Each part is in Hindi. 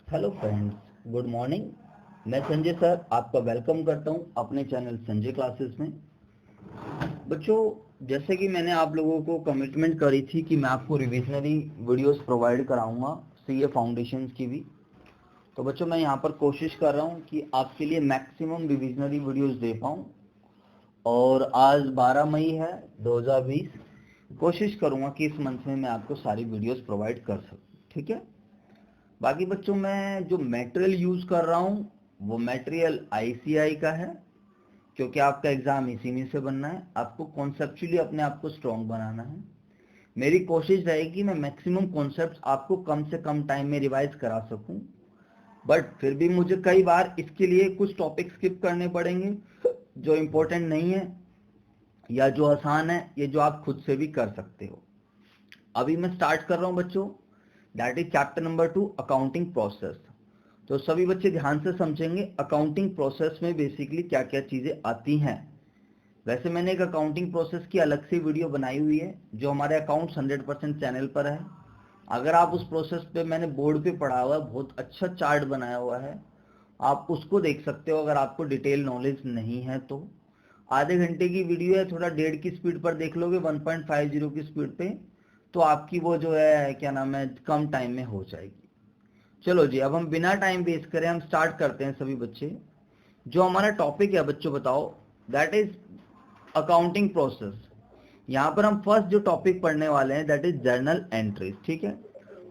Hello friends, good morning. मैं संजय सर आपका वेलकम करता हूं अपने चैनल संजय क्लासेस में। बच्चों, जैसे कि मैंने आप लोगों को कमिटमेंट करी थी कि मैं आपको रिविजनरी वीडियोस प्रोवाइड कराऊंगा सीए फाउंडेशंस की भी। तो बच्चों, मैं यहां पर कोशिश कर रहा हूं कि आपके लिए मैक्सिमम रिविजनरी वीडियोस दे पाऊं। और आज 12 मई है 2020। कोशिश करूंगा कि इस मंथ में मैं आपको सारी वीडियोस प्रोवाइड कर सकूं। ठीक है। बाकी बच्चों, मैं जो मटेरियल यूज कर रहा हूँ वो मटेरियल आईसीआई का है, क्योंकि आपका एग्जाम इसी में से बनना है। आपको कॉन्सेप्चुअली अपने आप को स्ट्रॉन्ग बनाना है। मेरी कोशिश रहेगी मैं मैक्सिमम कॉन्सेप्ट्स आपको कम से कम टाइम में रिवाइज करा सकूं, बट फिर भी मुझे कई बार इसके लिए कुछ टॉपिक स्किप करने पड़ेंगे जो इम्पोर्टेंट नहीं है या जो आसान है, ये जो आप खुद से भी कर सकते हो। अभी मैं स्टार्ट कर रहा हूं बच्चों, that is chapter number 2, accounting process. तो सभी बच्चे ध्यान से समझेंगे अकाउंटिंग प्रोसेस में बेसिकली क्या क्या चीजें आती हैं। वैसे मैंने एक अकाउंटिंग प्रोसेस की अलग से वीडियो बनाई हुई है जो हमारे अकाउंट्स 100% चैनल पर है। अगर आप उस प्रोसेस पे, मैंने बोर्ड पे पढ़ा हुआ है, बहुत अच्छा चार्ट बनाया हुआ है, आप उसको देख सकते हो अगर आपको डिटेल नॉलेज नहीं है तो। आधे घंटे की वीडियो है, थोड़ा 1.5 की स्पीड पर देख लोगे, 1.50 की स्पीड पे, तो आपकी वो जो है क्या नाम है, कम टाइम में हो जाएगी। चलो जी, अब हम बिना टाइम वेस्ट करें हम स्टार्ट करते हैं सभी बच्चे। जो हमारा टॉपिक है बच्चों, बताओ, दैट इज अकाउंटिंग प्रोसेस। यहाँ पर हम फर्स्ट जो टॉपिक पढ़ने वाले हैं दैट इज जर्नल एंट्रीज। ठीक है।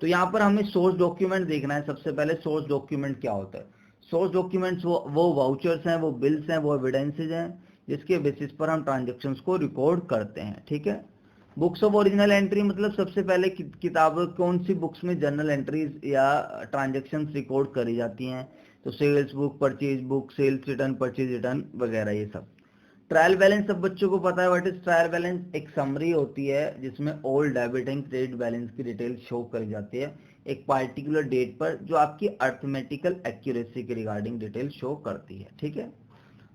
तो यहाँ पर हमें सोर्स डॉक्यूमेंट देखना है। सबसे पहले सोर्स डॉक्यूमेंट क्या होता है? सोर्स डॉक्यूमेंट्स वो वाउचर्स हैं, वो बिल्स हैं, वो एविडेंसेज हैं जिसके बेसिस पर हम ट्रांजेक्शन्स को रिकॉर्ड करते हैं। ठीक है। बुक्स ऑफ ओरिजिनल एंट्री मतलब सबसे पहले किताब कौन सी बुक्स में जर्नल एंट्रीज या ट्रांजेक्शन्स रिकॉर्ड करी जाती हैं। तो sales book, purchase book, sales return, purchase return वगैरह ये सब। ट्रायल बैलेंस सब बच्चों को पता है। What is trial balance? एक समरी होती है जिसमें all debit and credit balance की डिटेल शो करी जाती है एक पार्टिकुलर डेट पर, जो आपकी अर्थमेटिकल एक्यूरेसी के रिगार्डिंग डिटेल शो करती है। ठीक है।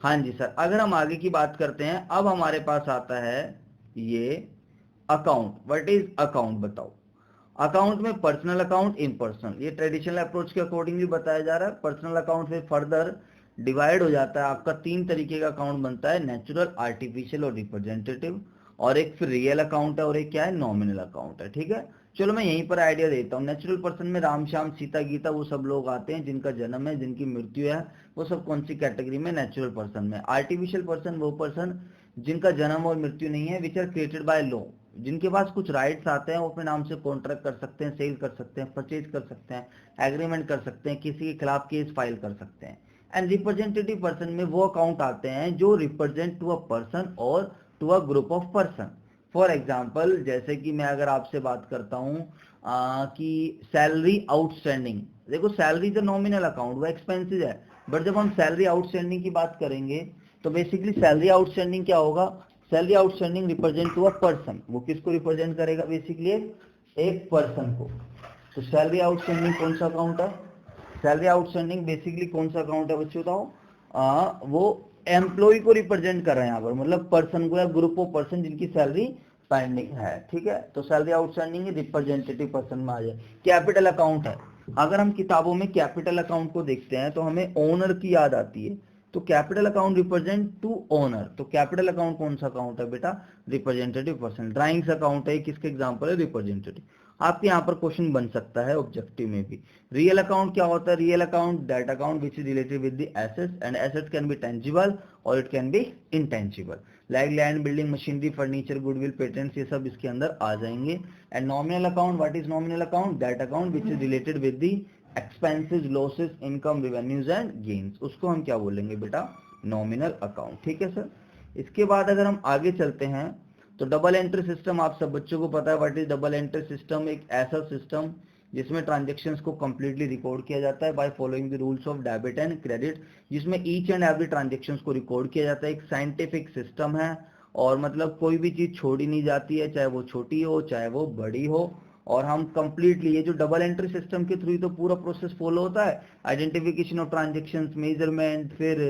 हाँ जी सर, अगर हम आगे की बात करते हैं, अब हमारे पास आता है ये अकाउंट। व्हाट इज अकाउंट बताओ? अकाउंट में पर्सनल अकाउंट, इम्पर्सनल, ये ट्रेडिशनल अप्रोच के अकॉर्डिंगली बताया जा रहा है। पर्सनल अकाउंट में फर्दर डिवाइड हो जाता है। आपका 3 तरीके का अकाउंट बनता है, नेचुरल, आर्टिफिशियल और रिप्रेजेंटेटिव। और एक फिर रियल अकाउंट है और एक क्या है, नॉमिनल अकाउंट है। ठीक है। चलो मैं यहीं पर आइडिया देता हूँ। नेचुरल पर्सन में राम श्याम सीता गीता वो सब लोग आते हैं जिनका जन्म है, जिनकी मृत्यु है, वो सब कौन सी कैटेगरी में? नेचुरल पर्सन में। आर्टिफिशियल पर्सन वो पर्सन जिनका जन्म और मृत्यु नहीं है, which are created by law, जिनके पास कुछ राइट्स आते हैं, वो अपने नाम से कॉन्ट्रैक्ट कर सकते हैं, सेल कर सकते हैं, परचेज कर सकते हैं, एग्रीमेंट कर सकते हैं, किसी के खिलाफ केस फाइल कर सकते हैं। एंड रिप्रेजेंटेटिव पर्सन में वो अकाउंट आते हैं जो रिप्रेजेंट टू अ पर्सन और to a group of person. For example, जैसे कि मैं अगर आपसे बात करता हूँ कि सैलरी आउटस्टैंडिंग, देखो सैलरी जो नॉमिनल अकाउंट वो एक्सपेंसिव है, बट जब हम सैलरी आउटस्टैंडिंग की बात करेंगे तो बेसिकली सैलरी आउटस्टैंडिंग क्या होगा? Salary outstanding represent to a person, वो किसको रिप्रेजेंट करेगा? बेसिकली एक पर्सन को। तो सैलरी आउटस्टैंडिंग कौन सा अकाउंट है? सैलरी आउटस्टैंडिंग बेसिकली कौन सा अकाउंट है बच्चों बताओ? वो एम्प्लॉय को रिप्रेजेंट कर रहे हैं यहाँ पर, मतलब पर्सन को या ग्रुप ऑफ पर्सन जिनकी सैलरी पेंडिंग है। ठीक है। तो सैलरी आउटस्टैंडिंग रिप्रेजेंटेटिव पर्सन में आ जाए। कैपिटल अकाउंट है। अगर हम किताबों में कैपिटल अकाउंट को देखते हैं तो हमें ओनर की याद आती है। तो capital account represent to owner. तो कैपिटल अकाउंट कौन सा अकाउंट है बेटा? Representative person. ड्राइंग्स अकाउंट है, किसके एग्जांपल है? रिप्रेजेंटेटिव। आपके यहाँ पर क्वेश्चन बन सकता है ऑब्जेक्टिव में भी। रियल अकाउंट क्या होता है? Real account that account which is related with the assets, and assets can be tangible और it can be intangible, like land, building, machinery, furniture, goodwill, patents, ये सब इसके अंदर आ जाएंगे। And nominal account, what is nominal account? That account which is related with the expenses, losses, income, revenues and gains, उसको हम क्या बोलेंगे बेटा? Nominal account. ठीक है सर। इसके बाद अगर हम आगे चलते हैं तो डबल एंट्री सिस्टम, आप सब बच्चों को पता है what is double entry system. एक ऐसा सिस्टम जिसमें ट्रांजेक्शन्स को कंप्लीटली रिकॉर्ड किया जाता है by following the rules of debit and credit, जिसमें ईच एंड एवरी ट्रांजेक्शन्स को रिकॉर्ड किया जाता है। एक साइंटिफिक सिस्टम है और मतलब कोई भी चीज छोड़ी नहीं जाती है, चाहे वो छोटी हो चाहे वो बड़ी हो। और हम कंप्लीटली, ये जो डबल एंट्री सिस्टम के थ्रू ही तो पूरा प्रोसेस फॉलो होता है। आइडेंटिफिकेशन ऑफ ट्रांजेक्शन्स, मेजरमेंट, फिर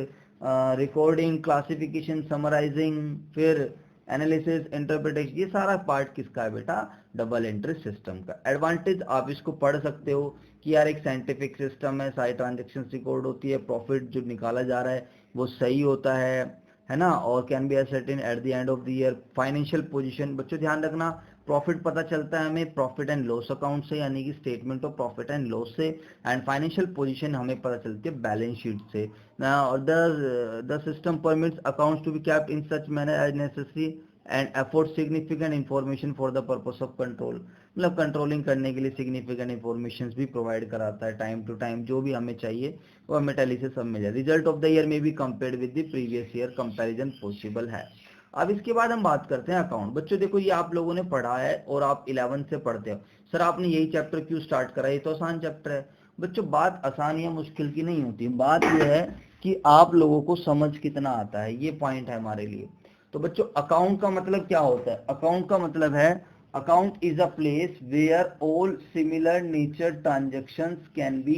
रिकॉर्डिंग, क्लासिफिकेशन, समराइजिंग, फिर एनालिसिस, इंटरप्रिटेशन, ये सारा पार्ट किसका है बेटा, डबल एंट्री सिस्टम का। एडवांटेज आप इसको पढ़ सकते हो कि यार एक साइंटिफिक सिस्टम है, सारी ट्रांजेक्शन रिकॉर्ड होती है, प्रॉफिट जो निकाला जा रहा है वो सही होता है ना, और can be ascertain eight the end of the year. Financial position, बच्चों ध्यान रखना, प्रॉफिट पता चलता है हमें प्रॉफिट एंड लॉस अकाउंट से, यानी कि statement of profit and loss से, एंड फाइनेंशियल पोजीशन हमें पता चलती है बैलेंस शीट से। और the system permits accounts to be kept in such manner as necessary and afford significant information for the purpose of control, मतलब कंट्रोलिंग करने के लिए सिग्निफिकेंट इन्फॉर्मेशन भी प्रोवाइड कराता है टाइम टू टाइम, जो भी हमें चाहिए वो हमें टैली से सब मिल जाए। रिजल्ट ऑफ द ईयर में भी compared with the previous year comparison possible है। अब इसके बाद हम बात करते हैं अकाउंट। बच्चों देखो ये आप लोगों ने पढ़ा है और आप 11th से पढ़ते हो, सर आपने यही चैप्टर क्यों स्टार्ट करा, ये तो आसान चैप्टर है। बच्चों बात आसान या मुश्किल की नहीं होती, बात यह है कि आप लोगों को समझ कितना आता है, ये पॉइंट है हमारे लिए। तो बच्चों अकाउंट का मतलब क्या होता है, अकाउंट का मतलब है account is a place where all similar nature transactions can be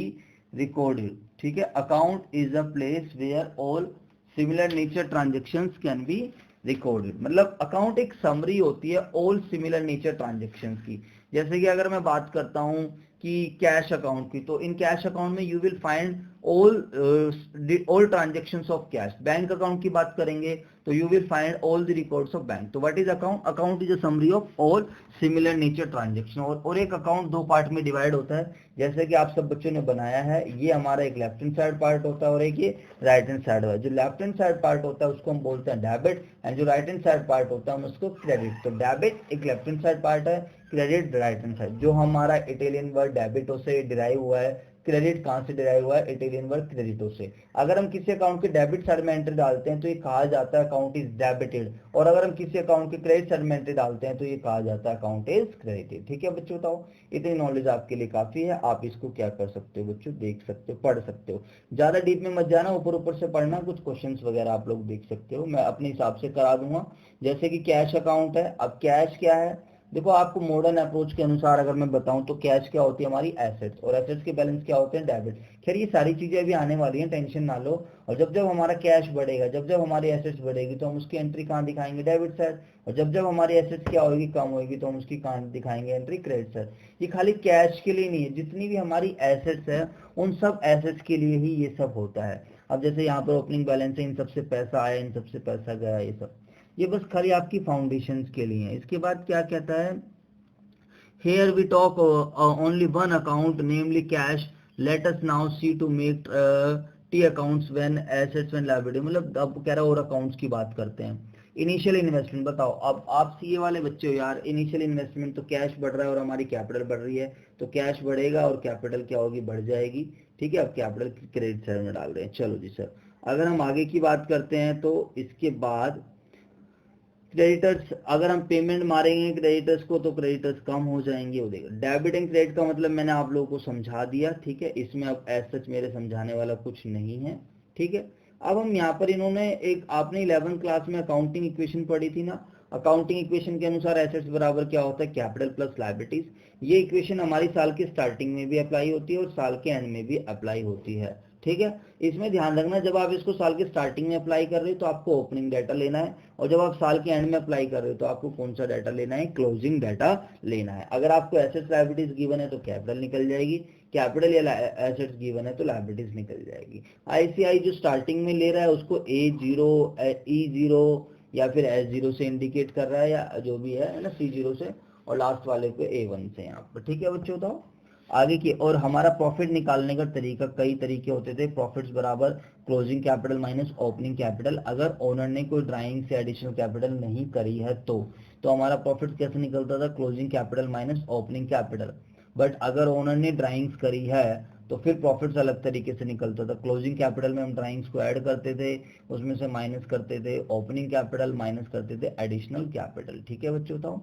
recorded. ठीक है, account is a place where all similar nature transactions can be recorded, मतलब अकाउंट एक समरी होती है ऑल सिमिलर नेचर ट्रांजेक्शंस की। जैसे कि अगर मैं बात करता हूं कि कैश अकाउंट की, तो इन कैश अकाउंट में you will find all transactions of cash. Bank account की बात करेंगे तो you will find all the records of bank. तो what is account, account is a summary of all similar nature transaction. और एक अकाउंट दो पार्ट में डिवाइड होता है, जैसे कि आप सब बच्चों ने बनाया है, ये हमारा एक लेफ्ट हैंड साइड पार्ट होता है और एक ये राइट हैंड साइड है। जो लेफ्ट हैंड साइड पार्ट होता है उसको हम बोलते हैं डेबिट, एंड जो राइट हैंड साइड पार्ट होता है हम उसको क्रेडिट। तो डेबिट एक लेफ्ट हैंड साइड पार्ट है, क्रेडिट राइट हैंड साइड। जो हमारा इटालियन वर्ड डेबिटो से डिराइव हुआ है, क्रेडिट कहां से डिराइव हुआ है, इटालियन वर्ड क्रेडिटो से। अगर हम किसी अकाउंट के डेबिट साइड में एंट्री डालते हैं तो ये कहा जाता है अकाउंट इज डेबिटेड, और अगर हम किसी अकाउंट के क्रेडिट साइड में एंट्री डालते हैं तो ये कहा जाता है अकाउंट इज क्रेडिटेड। ठीक है बच्चों, बताओ इतनी नॉलेज आपके लिए काफी है, आप इसको क्या कर सकते हो बच्चों, देख सकते हो, पढ़ सकते हो, ज्यादा डीप में मत जाना, ऊपर ऊपर से पढ़ना, कुछ क्वेश्चंस वगैरह आप लोग देख सकते हो, मैं अपने हिसाब से करा दूंगा। जैसे कि कैश अकाउंट है, अब कैश क्या है, देखो आपको मॉडर्न अप्रोच के अनुसार अगर मैं बताऊं तो कैश क्या होती है, हमारी एसेट्स, और एसेट्स के बैलेंस क्या होते हैं, डेबिट। खैर ये सारी चीजें अभी आने वाली हैं, टेंशन ना लो। और जब जब हमारा कैश बढ़ेगा, जब जब हमारी एसेट्स बढ़ेगी तो हम उसकी एंट्री कहाँ दिखाएंगे, डेबिट साइड। और जब जब हमारी एसेट्स क्या होगी, कम होगी, तो हम उसकी कहाँ दिखाएंगे, एंट्री क्रेडिट साइड। ये खाली कैश के लिए नहीं है, जितनी भी हमारी एसेट्स है उन सब एसेट्स के लिए ही ये सब होता है। अब जैसे यहाँ पर ओपनिंग बैलेंस है, इन सबसे पैसा आया, इन सबसे पैसा गया, ये सब ये बस खाली आपकी फाउंडेशन के लिए है। इसके बाद क्या कहता है, here we talk only one account, namely cash. Let us now see to make T accounts when assets when liability, मतलब अब कह रहा है और अकाउंट्स की बात करते हैं। इनिशियल इन्वेस्टमेंट बताओ, अब आप सीए वाले बच्चे हो यार, इनिशियल इन्वेस्टमेंट तो कैश बढ़ रहा है और हमारी कैपिटल बढ़ रही है, तो कैश बढ़ेगा और कैपिटल क्या होगी, बढ़ जाएगी। ठीक है, अब कैपिटल क्रेडिट साइड में डाल रहे हैं। चलो जी सर, अगर हम आगे की बात करते हैं तो इसके बाद क्रेडिटर्स, अगर हम पेमेंट मारेंगे क्रेडिटर्स को तो क्रेडिटर्स कम हो जाएंगे, वो देखो। डेबिट एंड क्रेडिट का मतलब मैंने आप लोगों को समझा दिया, ठीक है, इसमें अब एज सच मेरे समझाने वाला कुछ नहीं है। ठीक है, अब हम यहाँ पर इन्होंने एक, आपने 11th क्लास में अकाउंटिंग इक्वेशन पढ़ी थी ना, अकाउंटिंग इक्वेशन के अनुसार एसेट्स बराबर क्या होता है, कैपिटल प्लस लायबिलिटीज। ये इक्वेशन हमारी साल के स्टार्टिंग में भी अप्लाई होती है और साल के एंड में भी अप्लाई होती है। ठीक है, इसमें ध्यान रखना, जब आप इसको साल के स्टार्टिंग में अप्लाई कर रहे हो तो आपको ओपनिंग डाटा लेना है, और जब आप साल के एंड में अप्लाई कर रहे हो तो आपको कौन सा डाटा लेना है, क्लोजिंग डाटा लेना है। अगर आपको एसेट्स लायबिलिटीज गिवन है तो कैपिटल निकल जाएगी, कैपिटल या एसेट्स गिवन है तो लायबिलिटीज निकल जाएगी। आईसीआई जो स्टार्टिंग में ले रहा है उसको A0 E0 या फिर S0 से इंडिकेट कर रहा है, या जो भी है ना, C0 से, और लास्ट वाले को A1 से यहाँ पर। ठीक है बच्चों, बताओ आगे की। और हमारा प्रॉफिट निकालने का तरीका, कई तरीके होते थे। प्रॉफिट्स बराबर closing capital minus opening capital. अगर ओनर ने कोई ड्राइंग से एडिशनल कैपिटल नहीं करी है तो हमारा प्रॉफिट कैसे निकलता था, closing capital minus opening capital. But अगर ओनर ने ड्राइंग्स करी है तो फिर प्रॉफिट्स अलग तरीके से निकलता था। क्लोजिंग कैपिटल में हम ड्राइंग्स को ऐड करते थे, उसमें से माइनस करते थे ओपनिंग कैपिटल, माइनस करते थे एडिशनल कैपिटल। ठीक है बच्चों, बताओ।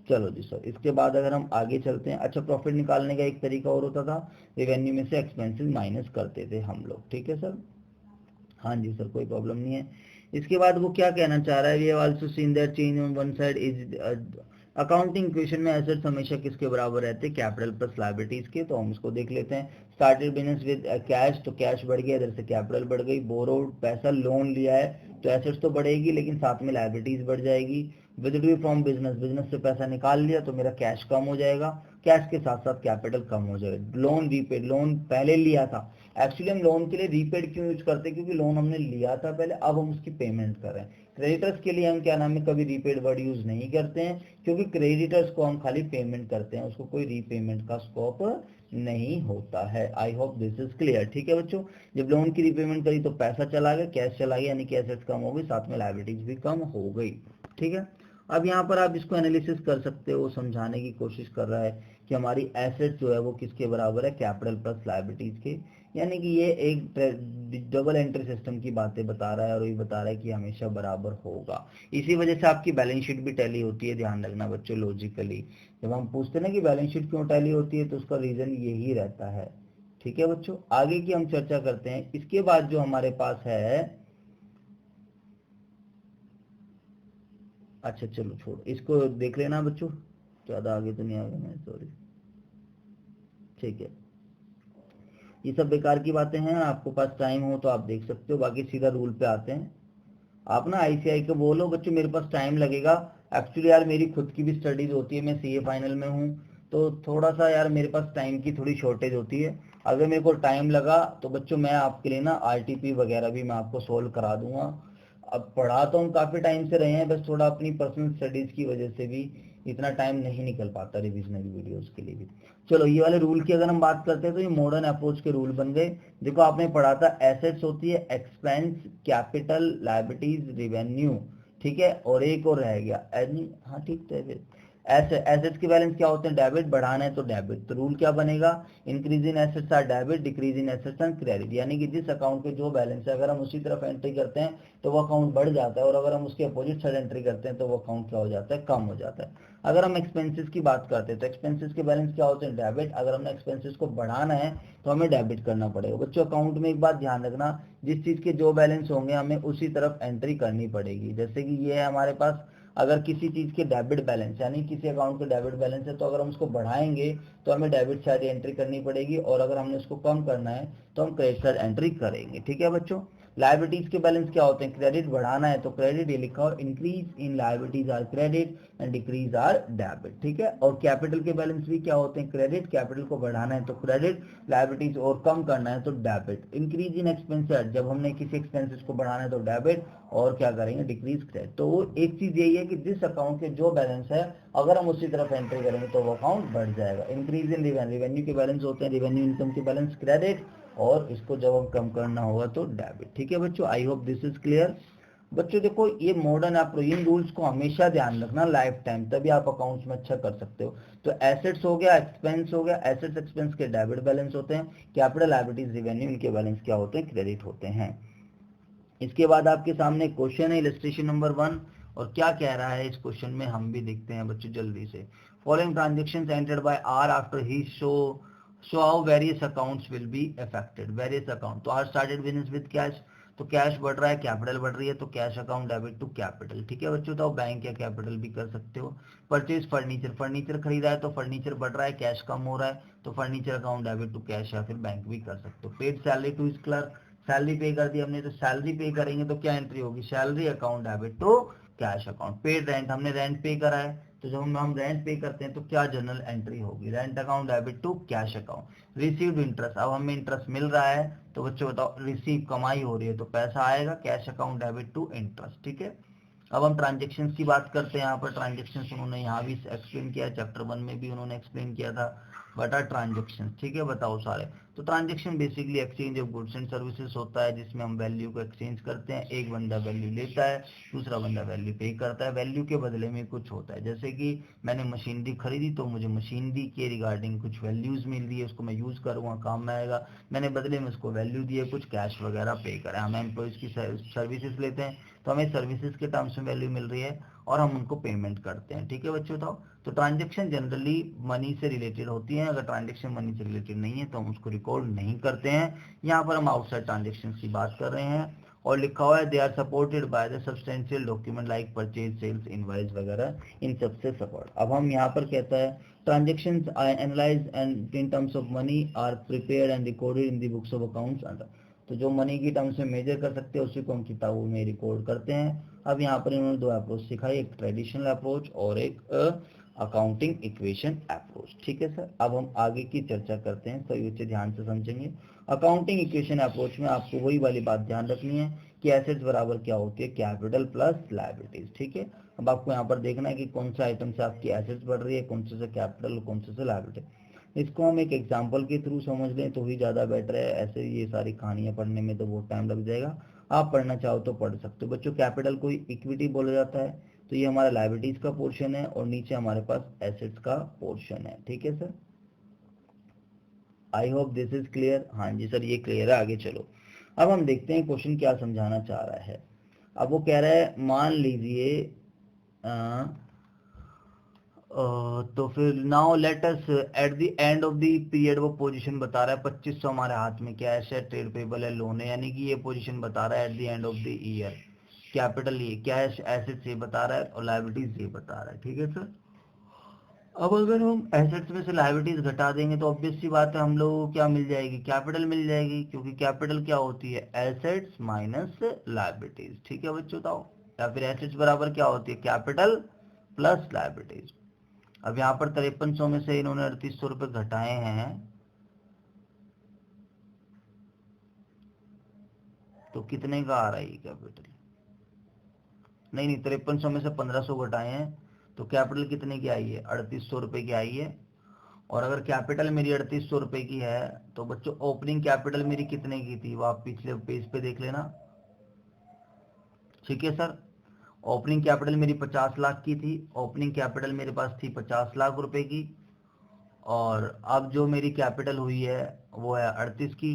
चलो जी सर, इसके बाद अगर हम आगे चलते हैं, अच्छा प्रॉफिट निकालने का एक तरीका और होता था, रेवेन्यू में से एक्सपेंसेस माइनस करते थे हम लोग। ठीक है सर, हाँ जी सर, कोई प्रॉब्लम नहीं है। इसके बाद वो क्या कहना चाह रहा है, we have also seen that change on one side is accounting equation में एसेट्स हमेशा किसके बराबर रहते हैं, कैपिटल प्लस लायबिलिटीज के। तो हम इसको देख लेते हैं। स्टार्टेड बिजनेस विद कैश, तो कैश बढ़ गया, इधर से कैपिटल बढ़ गई। बोरोड, पैसा लोन लिया है तो एसेट्स तो बढ़ेगी लेकिन साथ में लायबिलिटीज बढ़ जाएगी। विथड्रॉ फ्रॉम बिजनेस, बिजनेस से पैसा निकाल लिया तो मेरा कैश कम हो जाएगा, कैश के साथ साथ कैपिटल कम हो जाएगा। लोन रीपेड, लोन पहले लिया था, एक्चुअली हम लोन के लिए रीपेड क्यों यूज करते हैं, क्योंकि लोन हमने लिया था पहले, अब हम उसकी पेमेंट कर रहे हैं। क्रेडिटर्स के लिए हम क्या नाम है कभी रीपेड वर्ड यूज नहीं करते हैं, क्योंकि क्रेडिटर्स को हम खाली पेमेंट करते हैं, उसको कोई रीपेमेंट का स्कोप नहीं होता है। I hope this is clear. ठीक है बच्चों, जब लोन की रीपेमेंट करी तो पैसा चला गया, कैश चला गया, यानी कि एसेट्स कम हो गई, साथ में लायबिलिटीज भी कम हो गई। ठीक है, अब यहाँ पर आप इसको एनालिसिस कर सकते हो, समझाने की कोशिश कर रहा है कि हमारी एसेट जो है वो किसके बराबर है, कैपिटल प्लस लायबिलिटीज के। यानी कि ये एक डबल एंट्री सिस्टम की बातें बता रहा है और ये बता रहा है कि हमेशा बराबर होगा। इसी वजह से आपकी बैलेंस शीट भी टैली होती है, ध्यान रखना बच्चों। लॉजिकली जब हम पूछते हैं ना कि बैलेंस शीट क्यों टैली होती है तो उसका रीजन यही रहता है। ठीक है बच्चों, आगे की हम चर्चा करते हैं। इसके बाद जो हमारे पास है, अच्छा चलो छोड़ो, इसको देख लेना बच्चों, ज्यादा आगे तो नहीं आ गया मैं, सॉरी। ठीक है, ये सब बेकार की बातें हैं, आपको पास टाइम हो तो आप देख सकते हो, बाकी सीधा रूल पे आते हैं। आप ना आईसीआई को बोलो बच्चों मेरे पास टाइम लगेगा, एक्चुअली यार मेरी खुद की भी स्टडीज होती है, मैं सीए फाइनल में हूँ, तो थोड़ा सा यार मेरे पास टाइम की थोड़ी शॉर्टेज होती है। अगर मेरे को टाइम लगा तो बच्चों मैं आपके लिए ना आरटीपी वगैरह भी मैं आपको सोल्व करा दूंगा। अब पढ़ा तो हम काफी टाइम से रहे हैं, बस थोड़ा अपनी पर्सनल स्टडीज की वजह से भी इतना टाइम नहीं निकल पाता रिविजनल वीडियोस के लिए भी। चलो ये वाले रूल की अगर हम बात करते हैं तो ये मॉडर्न अप्रोच के रूल बन गए। देखो आपने पढ़ा था एसेट्स होती है एक्सपेंस, कैपिटल, लायबिलिटीज, रेवेन्यू। ठीक है, और एक और रह गया हाँ ठीक है, एसेट्स के बैलेंस क्या होते हैं, डेबिट, बढ़ाना है तो डेबिट। तो रूल क्या बनेगा, increase in assets are debit, decrease in assets are credit. यानी कि जिस अकाउंट के जो बैलेंस है अगर हम उसी तरफ एंट्री करते हैं तो वो अकाउंट बढ़ जाता है, और अगर हम उसके अपोजिट साइड एंट्री करते हैं तो वो अकाउंट क्या हो जाता है, कम हो जाता है। अगर हम एक्सपेंसेस की बात करते हैं तो एक्सपेंसेस के बैलेंस क्या होते हैं, डेबिट। अगर हमने एक्सपेंसेस को बढ़ाना है तो हमें डेबिट करना पड़ेगा। बच्चों अकाउंट में एक बात ध्यान रखना, जिस चीज के जो बैलेंस होंगे हमें उसी तरफ एंट्री करनी पड़ेगी। जैसे कि ये है हमारे पास, अगर किसी चीज के डेबिट बैलेंस यानी किसी अकाउंट के डेबिट बैलेंस है तो अगर हम उसको बढ़ाएंगे तो हमें डेबिट साइड एंट्री करनी पड़ेगी, और अगर हमने उसको कम करना है तो हम क्रेडिट साइड एंट्री करेंगे। ठीक है बच्चों, लायबिलिटीज के बैलेंस क्या होते हैं, क्रेडिट, बढ़ाना है तो क्रेडिट, ये लिखा हो, increase in liabilities are credit and decrease are debit. ठीक है, और कैपिटल के बैलेंस भी क्या होते हैं, क्रेडिट, कैपिटल को बढ़ाना है तो क्रेडिट, लायबिलिटीज और कम करना है तो डेबिट। इंक्रीज इन एक्सपेंसेस, जब हमने किसी एक्सपेंसेस को बढ़ाना है तो डेबिट, और क्या करेंगे, डिक्रीज क्रेडिट। तो एक चीज यही है कि जिस अकाउंट के जो बैलेंस है अगर हम उसी तरफ एंट्री करेंगे तो वो अकाउंट बढ़ जाएगा। इंक्रीज इन रिवेन्यू, रिवेन्यू के बैलेंस होते हैं, रिवेन्यू इनकम के बैलेंस क्रेडिट, और इसको जब हम कम करना होगा तो डेबिट। ठीक है बच्चों, I hope this is clear. बच्चों देखो ये मॉडर्न अप्रोच, इन रूल्स को हमेशा ध्यान रखना लाइफ टाइम, तभी आप अकाउंट्स में अच्छा कर सकते हो। तो एसेट्स हो गया, एक्सपेंस हो गया, एसेट्स एक्सपेंस के डेबिट बैलेंस होते हैं, कैपिटल, लायबिलिटीज, रेवेन्यू, इनके बैलेंस क्या होते हैं, क्रेडिट होते हैं। इसके बाद आपके सामने क्वेश्चन है इलस्ट्रेशन नंबर 1, और क्या कह रहा है इस क्वेश्चन में हम भी देखते हैं बच्चों जल्दी से। Following transactions entered by R after he show how various accounts will be affected. Various account, तो R started business with cash, तो कैश बढ़ रहा है, कैपिटल बढ़ रही है, तो cash account debit to capital. ठीक है बच्चों, तो आप बैंक या कैपिटल भी कर सकते हो। परचेज फर्नीचर, फर्नीचर खरीदा है तो फर्नीचर बढ़ रहा है, कैश कम हो रहा है, तो furniture account debit to cash, या फिर बैंक भी कर सकते हो। Paid salary to his clerk, salary pay कर दी हमने, तो सैलरी पे करेंगे तो क्या एंट्री होगी, salary account debit to cash account. Paid rent, हमने रेंट पे करा है तो जब हम रेंट पे करते हैं तो क्या जनरल एंट्री होगी, rent account debit to cash account. Received interest, अब हमें इंटरेस्ट मिल रहा है तो बच्चों बताओ, रिसीव कमाई हो रही है तो पैसा आएगा, cash account debit to interest. ठीक है, अब हम ट्रांजेक्शन की बात करते हैं। यहाँ पर ट्रांजेक्शन उन्होंने यहाँ भी एक्सप्लेन किया, चैप्टर 1 में भी उन्होंने एक्सप्लेन किया था। व्हाट आर ट्रांजेक्शन, ठीक है बताओ सारे। तो transaction basically exchange of goods and services होता है, जिसमें हम वैल्यू को एक्सचेंज करते हैं। एक बंदा वैल्यू लेता है, दूसरा बंदा वैल्यू पे करता है, वैल्यू के बदले में कुछ होता है। जैसे कि मैंने मशीनरी खरीदी तो मुझे मशीनरी के रिगार्डिंग कुछ वैल्यूज मिल रही है, उसको मैं यूज करूँगा, काम में आएगा। मैंने बदले में उसको वैल्यू दी है, कुछ कैश वगैरह पे करा। हम एम्प्लॉयज की सर्विसेज लेते हैं तो हमें सर्विसेज के टर्म्स में वैल्यू मिल रही है, और हम उनको पेमेंट करते हैं। ठीक है बच्चों, बताओ। तो ट्रांजेक्शन जनरली मनी से रिलेटेड होती है, अगर ट्रांजेक्शन मनी से रिलेटेड नहीं है तो हम उसको रिकॉर्ड नहीं करते हैं। यहाँ पर हम आउटसाइड ट्रांजेक्शन की बात कर रहे हैं और लिखा हुआ है they are supported by the substantial document like purchase, sales, invoice वगैरह, इन सबसे सपोर्ट। अब हम यहाँ पर कहता है transactions analyse and in terms of money are prepared and recorded in the books of accounts under. तो जो मनी की टर्म्स में मेजर कर सकते हैं उसी को हम किताबों में रिकॉर्ड करते हैं। अब यहाँ पर इन्होंने दो अप्रोच सिखाई, एक ट्रेडिशनल अप्रोच और एक अकाउंटिंग इक्वेशन अप्रोच। ठीक है सर, अब हम आगे की चर्चा करते हैं, सभी बच्चे ध्यान से समझेंगे। अकाउंटिंग इक्वेशन अप्रोच में आपको वही वाली बात ध्यान रखनी है कि एसेट्स बराबर क्या होती है, कैपिटल प्लस लायबिलिटीज। ठीक है, अब आपको यहाँ पर देखना है कि कौन सा आइटम से आपकी एसेट्स बढ़ रही है, कौन से कैपिटल और कौन से लायबिलिटी। इसको हम एक एग्जाम्पल के थ्रू समझ लें तो ही ज़्यादा बेटर है, ऐसे ये सारी कहानियाँ पढ़ने में तो बहुत टाइम लग जाएगा। आप पढ़ना चाहो तो पढ़ सकते हो बच्चों। कैपिटल को इक्विटी बोला जाता है, तो ये हमारा लायबिलिटीज का पोर्शन है और नीचे हमारे पास एसेट्स का पोर्शन है। ठीक है sir, I hope this is clear. हाँ जी सर, ये क्लियर है, आगे चलो। अब हम देखते हैं क्वेश्चन क्या समझाना चाह रहा है। अब वो कह रहा है मान लीजिए तो फिर now let us at the end of the period, वो पोजीशन बता रहा है 2500 हमारे हाथ में कैश है, ट्रेड पेबल है, लोन है, यानी कि ये पोजीशन बता रहा है eight the end of the year. Capital ये कैश एसेट्स ये बता रहा है और लायबिलिटीज ये बता रहा है। ठीक है सर, अब अगर हम एसेट्स में से लायबिलिटीज घटा देंगे तो ऑब्वियस सी बात है हम लोगों को क्या मिल जाएगी, कैपिटल मिल जाएगी, क्योंकि कैपिटल क्या होती है, एसेट्स माइनस लायबिलिटीज। ठीक है बच्चों, बताओ। या फिर एसेट्स बराबर क्या होती है, कैपिटल प्लस लायबिलिटीज। अब यहाँ पर 5300 में से इन्होंने 3800 रुपए घटाए हैं, तो कितने का आ रहा है कैपिटल, नहीं 5300 में से 1500 घटाए हैं तो कैपिटल कितने की आई है, 3800 रुपए की आई है। और अगर कैपिटल मेरी 3800 रुपए की है तो बच्चों ओपनिंग कैपिटल मेरी कितने की थी, वो आप पिछले पेज पे देख लेना। ठीक है सर, ओपनिंग कैपिटल मेरी 50 लाख की थी, ओपनिंग कैपिटल मेरे पास थी 50 लाख रुपए की, और अब जो मेरी कैपिटल हुई है वो है 38 की।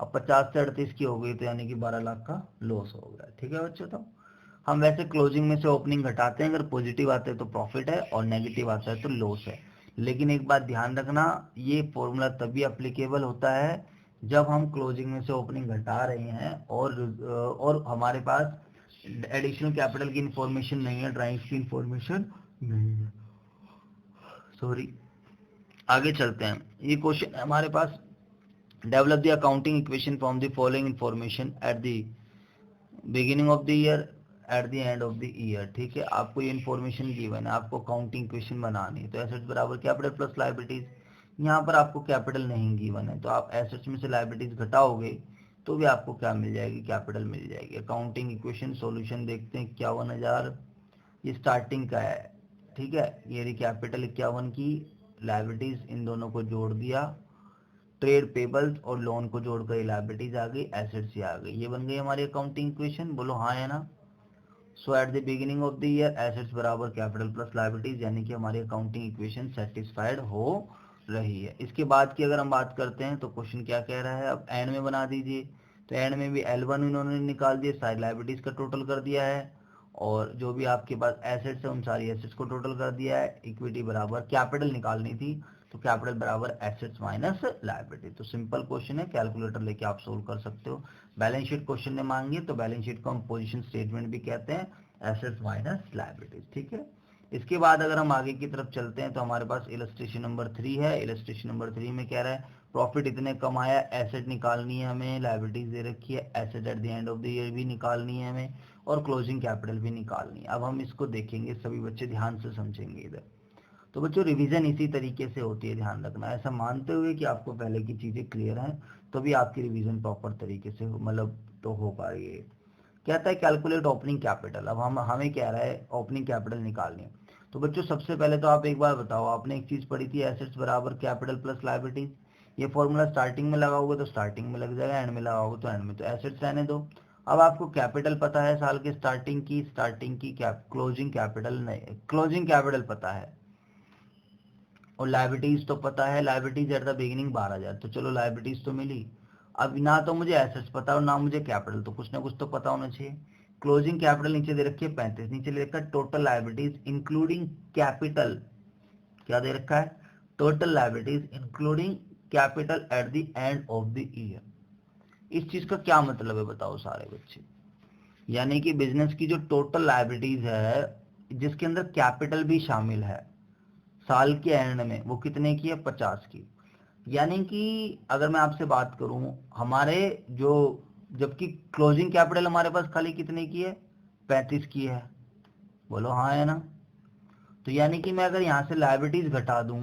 अब 50 से 38 की हो गई तो यानी कि 12 लाख का लॉस हो गया। ठीक है बच्चों, तो हम वैसे क्लोजिंग में से ओपनिंग घटाते हैं, अगर पॉजिटिव आते हैं तो प्रॉफिट है और नेगेटिव आता है तो लॉस है। लेकिन एक बात ध्यान रखना, ये फॉर्मूला तभी अप्लीकेबल होता है जब हम क्लोजिंग में से ओपनिंग घटा रहे हैं और हमारे पास एडिशनल कैपिटल की इंफॉर्मेशन नहीं है, ड्राइंग्स की इंफॉर्मेशन नहीं है। सॉरी, आगे चलते हैं। ये क्वेश्चन है हमारे पास, develop the accounting equation from the following information at the beginning of the year at the end of the year. ठीक है, आपको ये इन्फॉर्मेशन गिवन है, आपको अकाउंटिंग इक्वेशन बनानी है। तो एसेट्स बराबर कैपिटल प्लस लायबिलिटीज, यहाँ पर आपको कैपिटल नहीं गिवन है तो आप एसेट्स में से लायबिलिटीज घटाओगे तो भी आपको क्या मिल जाएगी, कैपिटल मिल जाएगी। अकाउंटिंग इक्वेशन सॉल्यूशन देखते हैं, 51,000 ये स्टार्टिंग का है। ठीक है, ये रही कैपिटल 51 की, लायबिलिटीज इन दोनों को जोड़ दिया, ट्रेड पेबल्स और लोन को जोड़कर लायबिलिटीज आ गई, एसेट्स आ गई, ये बन गई हमारी अकाउंटिंग इक्वेशन। बोलो हाँ है ना। So at the beginning of the year assets बराबर कैपिटल प्लस लायबिलिटीज, यानी कि हमारी अकाउंटिंग इक्वेशन सेटिस्फाइड हो रही है। इसके बाद की अगर हम बात करते हैं तो क्वेश्चन क्या कह रहा है, अब एंड में बना दीजिए। तो एंड में भी L1 इन्होंने निकाल दिया, सारी लायबिलिटीज का टोटल कर दिया है, और जो भी आपके पास एसेट्स है उन सारी एसेट्स को टोटल कर दिया है। इक्विटी बराबर कैपिटल निकालनी थी तो कैपिटल बराबर एसेट्स माइनस लायबिलिटी। तो सिंपल क्वेश्चन है, कैलकुलेटर लेके आप सोल्व कर सकते हो। बैलेंस शीट क्वेश्चन ने मांगी तो बैलेंस शीट को हम पोजीशन स्टेटमेंट भी कहते हैं, एसेट्स माइनस लायबिलिटीज। ठीक है, इसके बाद अगर हम आगे की तरफ चलते हैं तो हमारे पास इलस्ट्रेशन नंबर 3 है। इलस्ट्रेशन नंबर 3 में कह रहा है प्रॉफिट इतने कमाया, एसेट निकालनी है हमें, लायबिलिटीज दे रखी है, asset at the end of the year भी निकालनी है हमें, और क्लोजिंग कैपिटल भी निकालनी है। अब हम इसको देखेंगे, सभी बच्चे ध्यान से समझेंगे इधर। तो बच्चों रिवीजन इसी तरीके से होती है, ध्यान रखना, ऐसा मानते हुए कि आपको पहले की चीजें क्लियर हैं तो भी आपकी रिवीजन प्रॉपर तरीके से मतलब तो हो पा रही है। कहता है कैलकुलेट ओपनिंग कैपिटल, अब हम हमें कह रहा है ओपनिंग कैपिटल निकालनी है। तो बच्चों सबसे पहले तो आप एक बार बताओ, आपने एक चीज पढ़ी थी एसेट्स बराबर कैपिटल प्लस लायबिलिटीज, ये फॉर्मूला स्टार्टिंग में लगाओगे तो स्टार्टिंग में लग जाएगा, एंड में लगाओगे तो एंड में। तो एसेट्स रहने दो। अब आपको कैपिटल पता है साल के स्टार्टिंग की क्लोजिंग कैपिटल नहीं, क्लोजिंग कैपिटल पता है, और लायबिलिटीज तो पता है, लायबिलिटीज एट द बिगिनिंग 12,000, तो चलो लायबिलिटीज तो मिली। अब ना तो मुझे एसेट्स पता और ना मुझे कैपिटल, तो कुछ ना कुछ तो पता होना चाहिए। क्लोजिंग कैपिटल नीचे दे रखी है 35, नीचे ले रखा है टोटल लायबिलिटीज इंक्लूडिंग कैपिटल, क्या दे रखा है, total liabilities including capital eight the end of the year. इस चीज का क्या मतलब है बताओ सारे बच्चे, यानी कि बिजनेस की जो टोटल लायबिलिटीज है जिसके अंदर कैपिटल भी शामिल है साल के एंड में, वो कितने की है, 50 की। यानी कि अगर मैं आपसे बात करूं हमारे जो, जबकि क्लोजिंग कैपिटल हमारे पास खाली कितने की है, 35 की है, बोलो हाँ है ना। तो यानी कि मैं अगर यहां से लायबिलिटीज घटा दूं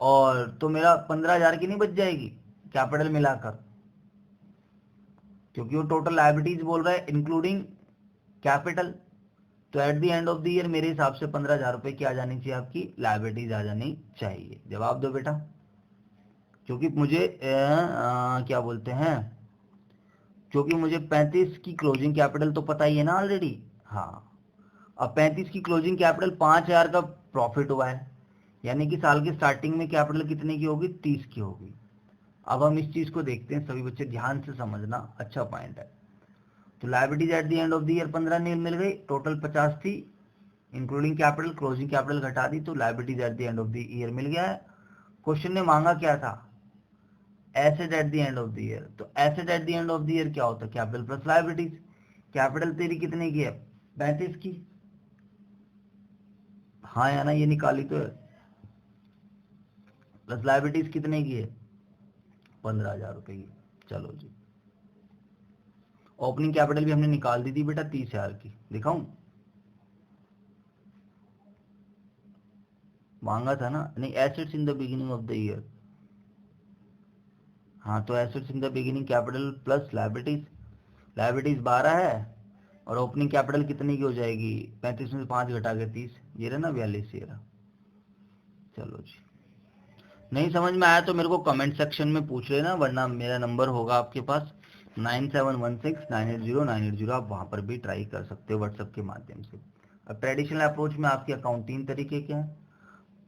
और तो मेरा 15,000 की नहीं बच जाएगी कैपिटल मिलाकर, क्योंकि वो टोटल लायबिलिटीज बोल रहा है इंक्लूडिंग कैपिटल। तो eight the end of the year मेरे हिसाब से 15,000 रुपए की आ जानी चाहिए, आपकी लायबिलिटीज आ जानी चाहिए। जवाब दो बेटा, क्योंकि मुझे क्या बोलते हैं, क्योंकि मुझे 35 की क्लोजिंग कैपिटल तो पता ही है ना ऑलरेडी। हाँ, अब 35 की क्लोजिंग कैपिटल 5,000 का प्रॉफिट हुआ है, यानी कि साल की स्टार्टिंग में कैपिटल कितने की होगी, 30 की होगी। अब हम इस चीज को देखते हैं, सभी बच्चे ध्यान से समझना, अच्छा पॉइंट है। तो liabilities at the end of the year 15 मिल गई, टोटल 50 थी इंक्लूडिंग कैपिटल, क्लोजिंग कैपिटल घटा दी तो liabilities at the end of the year मिल गया है। क्वेश्चन ने मांगा क्या था, asset at the end of the year. तो asset at the end of the year क्या होता है, कैपिटल प्लस लायबिलिटीज। कैपिटल तेरी कितने की है, 35 की, हाँ या ना, ये निकाली तो है। प्लस लायबिलिटीज कितने की है, 15,000 रुपए की। चलो जी, ओपनिंग कैपिटल भी हमने निकाल दी थी बेटा 30,000 की, दिखाऊं, मांगा था ना, नहीं assets in the beginning of the year. हाँ, तो assets in the beginning capital plus liabilities, liabilities 12 है और ओपनिंग कैपिटल कितने की हो जाएगी, 35 में से 5 घटा के 30, ये रहा ना 42, ये रहा। चलो जी, नहीं समझ में आया तो मेरे को कमेंट सेक्शन में पूछ लेना, वरना मेरा नंबर होगा आपके पास 9716980980, आप वहां पर भी ट्राई कर सकते हो व्हाट्सएप के माध्यम से। अब ट्रेडिशनल अप्रोच में आपके अकाउंट 3 तरीके के हैं,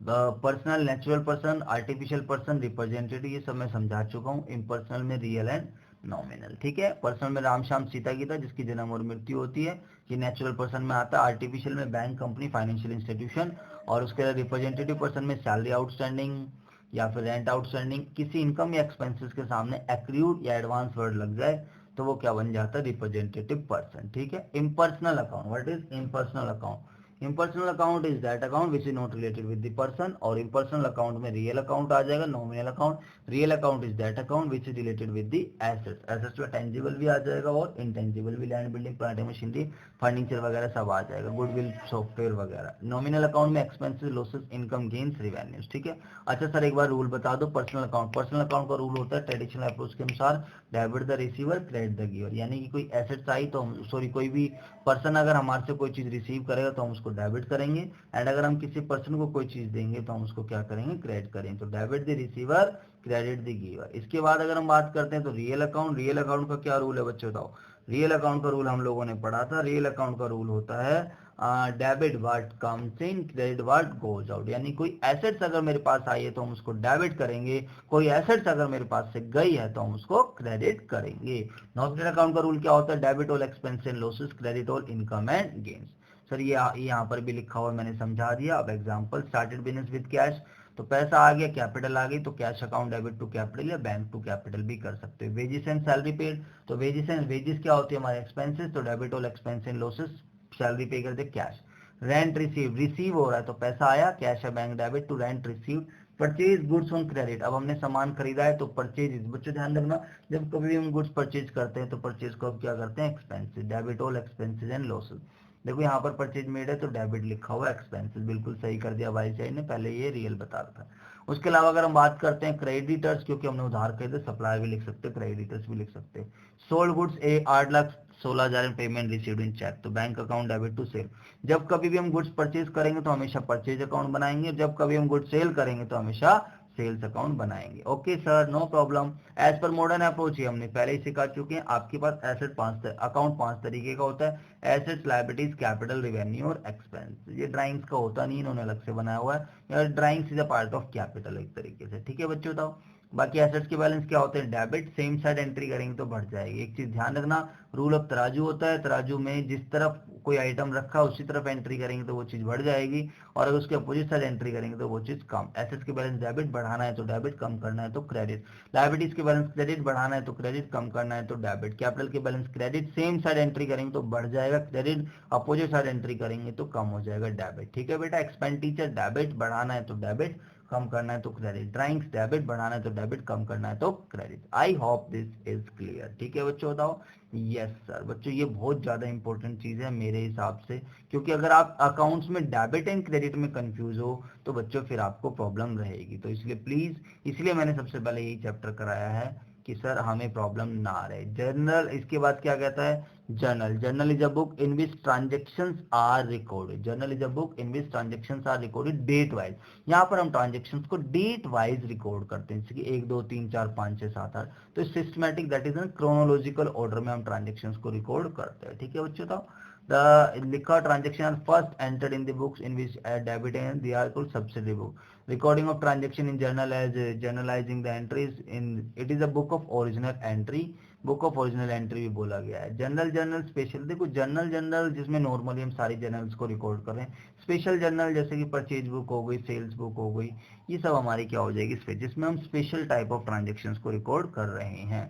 personal, natural person, artificial person, representative, ये सब मैं समझा चुका हूँ। इम्पर्सनल में रियल एंड नॉमिनल, ठीक है। पर्सनल में राम श्याम सीता गीता जिसकी जन्म और मृत्यु होती है, ये नेचुरल पर्सन में आता है। आर्टिफिशियल में बैंक, कंपनी, फाइनेंशियल इंस्टीट्यूशन, और उसके बाद रिप्रेजेंटेटिव पर्सन में सैलरी आउटस्टैंडिंग या फिर रेंट आउटस्टैंडिंग, किसी इनकम या एक्सपेंसेस के सामने एक्रूड या एडवांस वर्ड लग जाए तो वो क्या बन जाता है, रिप्रेजेंटेटिव पर्सन, ठीक है। Impersonal account, what is impersonal account, impersonal account is that account which is not related with the person, और impersonal account में real account आ जाएगा, nominal account, real account is that account which is related with the assets, assets में tangible भी आ जाएगा और intangible भी, land building plant machinery furniture वगैरह सब आ जाएगा, गुडविल सॉफ्टवेयर वगैरह। नॉमिनल अकाउंट में expenses, losses, income, gains, revenues, ठीक है। अच्छा सर एक बार रूल बता दो पर्सनल अकाउंट, पर्सनल अकाउंट का रूल होता है ट्रेडिशनल अप्रोच के अनुसार debit the receiver credit the giver, यानी कि कोई एसेट्स आई तो सॉरी कोई भी पर्सन अगर हमारे से कोई चीज रिसीव करेगा तो हम उसको डेबिट करेंगे, एंड अगर हम किसी पर्सन को कोई चीज देंगे तो हम उसको क्या करेंगे, क्रेडिट करेंगे। तो debit the receiver credit the giver. इसके बाद अगर हम बात करते हैं तो रियल अकाउंट, रियल अकाउंट का क्या रूल है बच्चे बताओ। रियल अकाउंट का रूल हम लोगों ने पढ़ा था, रियल अकाउंट का रूल होता है debit what comes in, credit what goes out, यानी कोई एसेट्स अगर मेरे पास आई है तो हम उसको डेबिट करेंगे, कोई एसेट्स अगर मेरे पास से गई है तो हम उसको क्रेडिट करेंगे। नॉमिनल अकाउंट का रूल क्या होता है, debit all expense and losses, credit all income and gains. Sir ये यहाँ पर भी लिखा हुआ मैंने समझा दिया। अब example, started business with cash, तो पैसा आ गया, कैपिटल आ गई, तो cash account debit to capital या बैंक टू कैपिटल भी कर सकते हो। वेजेस एंड सैलरी पेड, तो वेजेस एंड वेजेस क्या होती है हमारे एक्सपेंसेस, तो debit all expense and losses, salary pay करते कैश। रेंट रिसीव, रिसीव हो रहा है तो पैसा आया, कैश है bank debit to rent receive. Purchase goods on credit, अब हमने सामान खरीदा है तो परचेज, बच्चों ध्यान रखना जब कभी भी हम गुड्स परचेज करते हैं तो परचेज को अब क्या करते हैं, expenses, debit all expenses and losses. देखो यहाँ पर परचेज मेड है तो डेबिट लिखा हुआ, एक्सपेंसेस बिल्कुल सही कर दिया भाई साहब ने, पहले ये रियल बता रहा था। उसके अलावा अगर हम बात करते हैं क्रेडिटर्स, क्योंकि हमने उधार खरीदे, सप्लायर भी लिख सकते हैं, क्रेडिटर्स भी लिख सकते हैं। Sold goods 8,16,000 payment received in cheque, तो bank account debit to sale. जब कभी भी हम गुड्स परचेज करेंगे तो हमेशा परचेज अकाउंट बनाएंगे, जब कभी हम गुड्स सेल करेंगे तो हमेशा सेल्स अकाउंट बनाएंगे। Okay sir, no problem. As per modern approach ही हमने पहले ही सिखा चुके हैं। आपके पास एसेट अकाउंट 5 तरीके का होता है, एसेट्स, लायबिलिटीज, कैपिटल, रेवेन्यू और एक्सपेंस। ये ड्राइंग्स का होता नहीं, इन्होंने अलग से बनाया हुआ है, drawings is a part of capital एक तरीके से, ठीक है बच्चों बताओ। बाकी एसेट्स के बैलेंस क्या होते हैं, डेबिट, सेम साइड एंट्री करेंगे तो बढ़ जाएगी। एक चीज ध्यान रखना, रूल ऑफ तराजू होता है, तराजू में जिस तरफ कोई आइटम रखा उसी तरफ एंट्री करेंगे तो वो चीज बढ़ जाएगी, और अगर उसके अपोजिट साइड एंट्री करेंगे तो वो चीज कम। एसेट्स के बैलेंस डेबिट, बढ़ाना है तो डेबिट, कम करना है तो क्रेडिट। लायबिलिटीज के बैलेंस क्रेडिट, बढ़ाना है तो क्रेडिट, कम करना है तो डेबिट। कैपिटल के balance credit, same side entry करेंगे तो बढ़ जाएगा क्रेडिट, अपोजिट साइड एंट्री करेंगे तो कम हो जाएगा डेबिट। ठीक है बेटा, एक्सपेंडिचर डेबिट, बढ़ाना है तो डेबिट, कम करना है तो क्रेडिट। ड्राइंग्स डेबिट, बढ़ाना है तो डेबिट, कम करना है तो credit. I hope this is clear. ठीक है बच्चों, बताओ। Yes sir. बच्चों ये बहुत ज्यादा इंपॉर्टेंट चीज है मेरे हिसाब से, क्योंकि अगर आप अकाउंट्स में डेबिट एंड क्रेडिट में कंफ्यूज हो तो बच्चों फिर आपको प्रॉब्लम रहेगी। तो इसलिए प्लीज, इसलिए मैंने सबसे पहले यही चैप्टर कराया है कि सर हमें प्रॉब्लम ना रहे। जर्नल, इसके बाद क्या कहता है, journal. Journal is a book in which transactions are recorded. Journal is a book in which transactions are recorded date wise. यहाँ पर हम ट्रांजेक्शंस को डेट वाइज रिकॉर्ड करते हैं, जैसे कि 1 2 3 4 5 6 7 8। तो systematic, that is in chronological order में हम ट्रांजेक्शंस को रिकॉर्ड करते हैं। ठीक है बच्चों, तो the liquor transaction are first entered in the books in which a debit and they are called subsidiary book. Recording of transaction in journal as journalizing the entries in it is a book of original entry. Book of original entry भी बोला गया है। जनरल जर्नल, स्पेशल, देखो जनरल जर्नल जिसमें नॉर्मली हम सारी जर्नल्स को रिकॉर्ड कर रहे हैं। स्पेशल जर्नल जैसे कि परचेज बुक हो गई, सेल्स बुक हो गई, ये सब हमारी क्या हो जाएगी, जिसमें हम स्पेशल टाइप ऑफ ट्रांजेक्शन्स को रिकॉर्ड कर रहे हैं।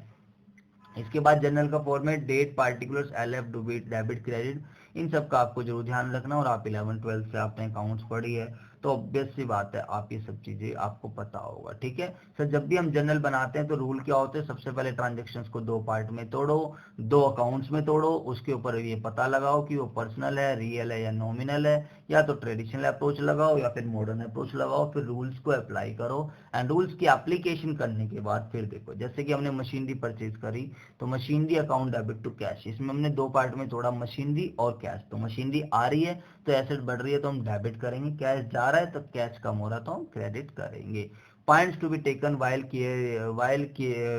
इसके बाद जनरल का format, date, particulars, LF, debit, credit, इन सब का आपको जरूर ध्यान रखना। और आप 11-12 से आपने अकाउंट्स पढ़ी है तो ऑब्वियस सी बात है आप ये सब चीजें आपको पता होगा। ठीक है सर, जब भी हम जनरल बनाते हैं तो रूल क्या होते हैं, सबसे पहले ट्रांजेक्शन्स को 2 पार्ट में तोड़ो, 2 अकाउंट्स में तोड़ो, उसके ऊपर ये पता लगाओ कि वो पर्सनल है, रियल है या नॉमिनल है, या तो ट्रेडिशनल अप्रोच लगाओ या फिर मॉडर्न अप्रोच लगाओ, फिर रूल्स को अप्लाई करो। एंड रूल्स की एप्लीकेशन करने के बाद फिर देखो, जैसे कि हमने मशीनरी परचेज करी तो machinery account debit to cash, इसमें हमने 2 पार्ट में तोड़ा, मशीनरी और कैश। तो मशीनरी आ रही है तो एसेट बढ़ रही है तो हम डेबिट करेंगे, कैश जा रहा है तो कैश कम हो रहा है तो हम क्रेडिट करेंगे। Points to be taken while